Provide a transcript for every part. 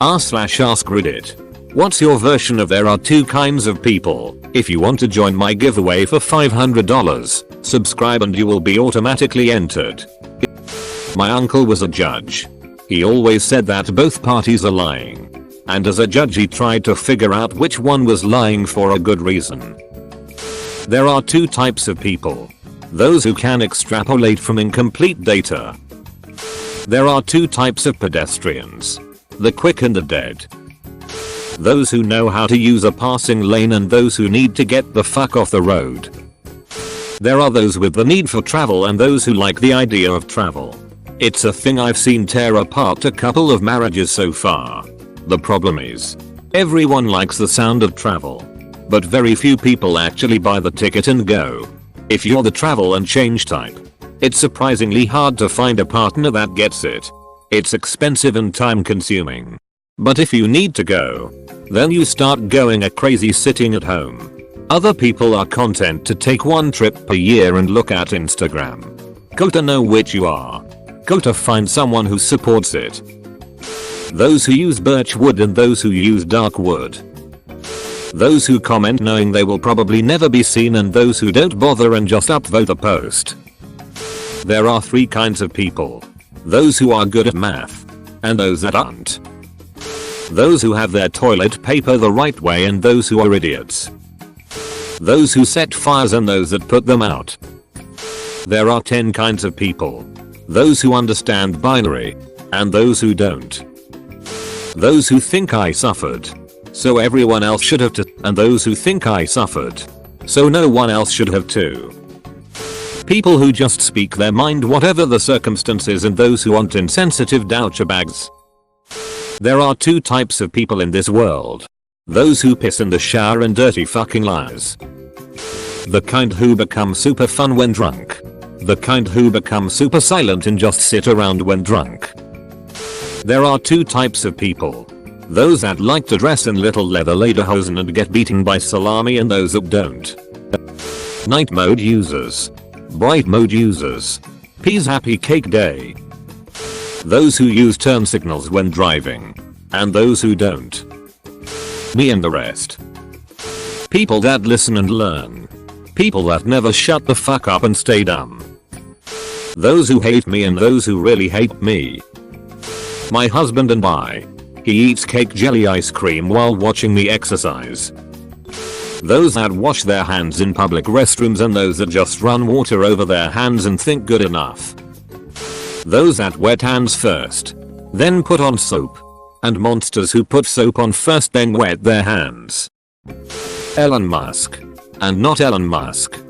r/AskReddit. What's your version of there are two kinds of people? If you want to join my giveaway for $500, subscribe and you will be automatically entered. My uncle was a judge. He always said that both parties are lying. And as a judge he tried to figure out which one was lying for a good reason. There are two types of people. Those who can extrapolate from incomplete data. There are two types of pedestrians. The quick and the dead. Those who know how to use a passing lane and those who need to get the fuck off the road. There are those with the need for travel and those who like the idea of travel. It's a thing I've seen tear apart a couple of marriages so far. The problem is, everyone likes the sound of travel. But very few people actually buy the ticket and go. If you're the travel and change type, it's surprisingly hard to find a partner that gets it. It's expensive and time consuming. But if you need to go, then you start going crazy sitting at home. Other people are content to take one trip per year and look at Instagram. Go to know which you are. Go to find someone who supports it. Those who use birch wood and those who use dark wood. Those who comment knowing they will probably never be seen and those who don't bother and just upvote a post. There are three kinds of people. Those who are good at math. And those that aren't. Those who have their toilet paper the right way and those who are idiots. Those who set fires and those that put them out. There are 10 kinds of people. Those who understand binary. And those who don't. Those who think I suffered. So everyone else should have too. And those who think I suffered. So no one else should have too. People who just speak their mind whatever the circumstances and those who aren't insensitive douchebags. There are two types of people in this world. Those who piss in the shower and dirty fucking liars. The kind who become super fun when drunk. The kind who become super silent and just sit around when drunk. There are two types of people. Those that like to dress in little leather lederhosen and get beaten by salami and those that don't. Night mode users. Bright mode users. Peas happy cake day. Those who use turn signals when driving. And those who don't. Me and the rest. People that listen and learn. People that never shut the fuck up and stay dumb. Those who hate me and those who really hate me. My husband and I. He eats cake jelly ice cream while watching me exercise. Those that wash their hands in public restrooms and those that just run water over their hands and think good enough. Those that wet hands first. Then put on soap. And monsters who put soap on first then wet their hands. Elon Musk. And not Elon Musk.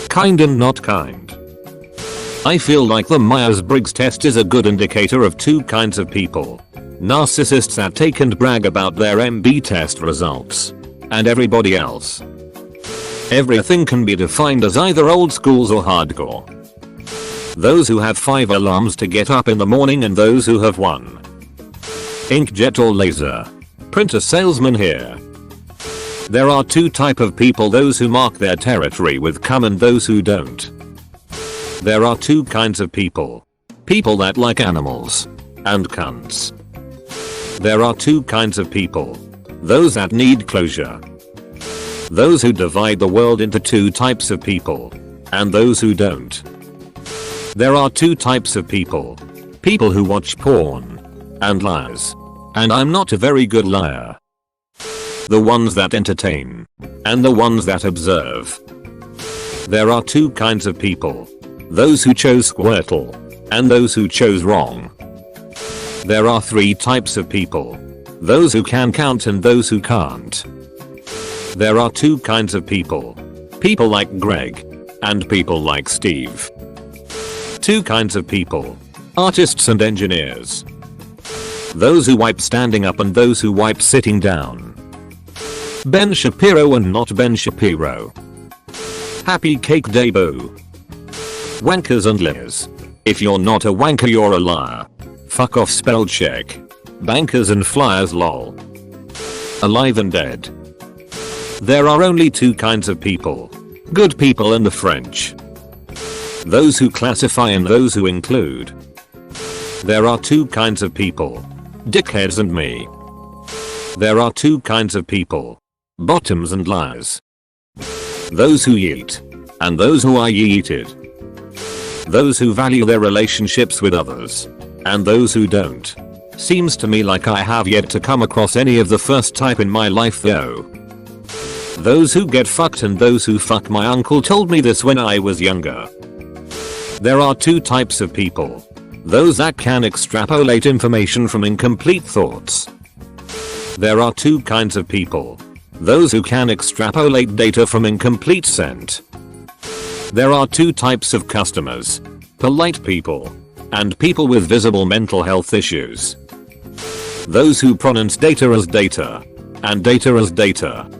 Kind and not kind. I feel like the Myers-Briggs test is a good indicator of two kinds of people. Narcissists that take and brag about their MB test results. And everybody else. Everything can be defined as either old schools or hardcore. Those who have 5 alarms to get up in the morning and those who have 1. Inkjet or laser. Printer salesman here. There are two type of people, those who mark their territory with cum and those who don't. There are two kinds of people. People that like animals. And cunts. There are two kinds of people. Those that need closure. Those who divide the world into two types of people. And those who don't. There are two types of people. People who watch porn. And liars. And I'm not a very good liar. The ones that entertain. And the ones that observe. There are two kinds of people. Those who chose Squirtle. And those who chose wrong. There are 3 types of people. Those who can count and those who can't. There are 2 kinds of people. People like Greg. And people like Steve. 2 kinds of people. Artists and engineers. Those who wipe standing up and those who wipe sitting down. Ben Shapiro and not Ben Shapiro. Happy cake day boo. Wankers and liars. If you're not a wanker you're a liar. Fuck off spell check. Bankers and flyers lol. Alive and dead. There are only 2 kinds of people. Good people and the French. Those who classify and those who include. There are 2 kinds of people. dickheads and me. There are two kinds of people. Bottoms and liars. Those who yeet. And those who are yeeted. Those who value their relationships with others. And those who don't. Seems to me like I have yet to come across any of the first type in my life though. Those who get fucked and those who fuck. My uncle told me this when I was younger. There are two types of people. Those that can extrapolate information from incomplete thoughts. There are two kinds of people. Those who can extrapolate data from incomplete scent. There are two types of customers. Polite people. And people with visible mental health issues. Those who pronounce data as data. And data as data.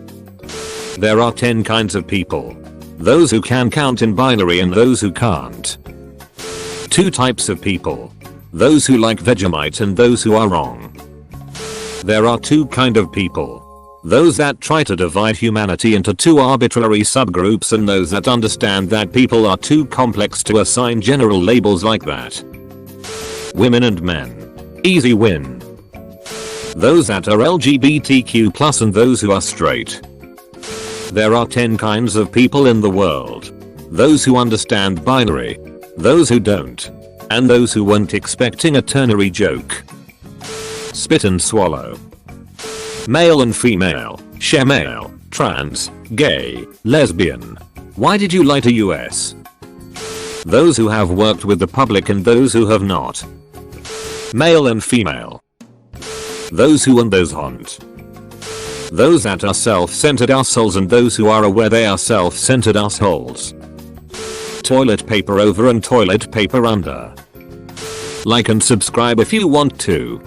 There are 10 kinds of people. Those who can count in binary and those who can't. Two types of people. Those who like Vegemite and those who are wrong. There are two kind of people. Those that try to divide humanity into two arbitrary subgroups and those that understand that people are too complex to assign general labels like that. Women and men. Easy win. Those that are LGBTQ+ and those who are straight. There are 10 kinds of people in the world. Those who understand binary. Those who don't. And those who weren't expecting a ternary joke. Spit and swallow. Male and female. Shemale. Trans. Gay. Lesbian. Why did you lie to us? Those who have worked with the public and those who have not. Male and female. Those who and those aren't. Those that are self-centered assholes and those who are aware they are self-centered assholes. Toilet paper over and toilet paper under. Like and subscribe if you want to.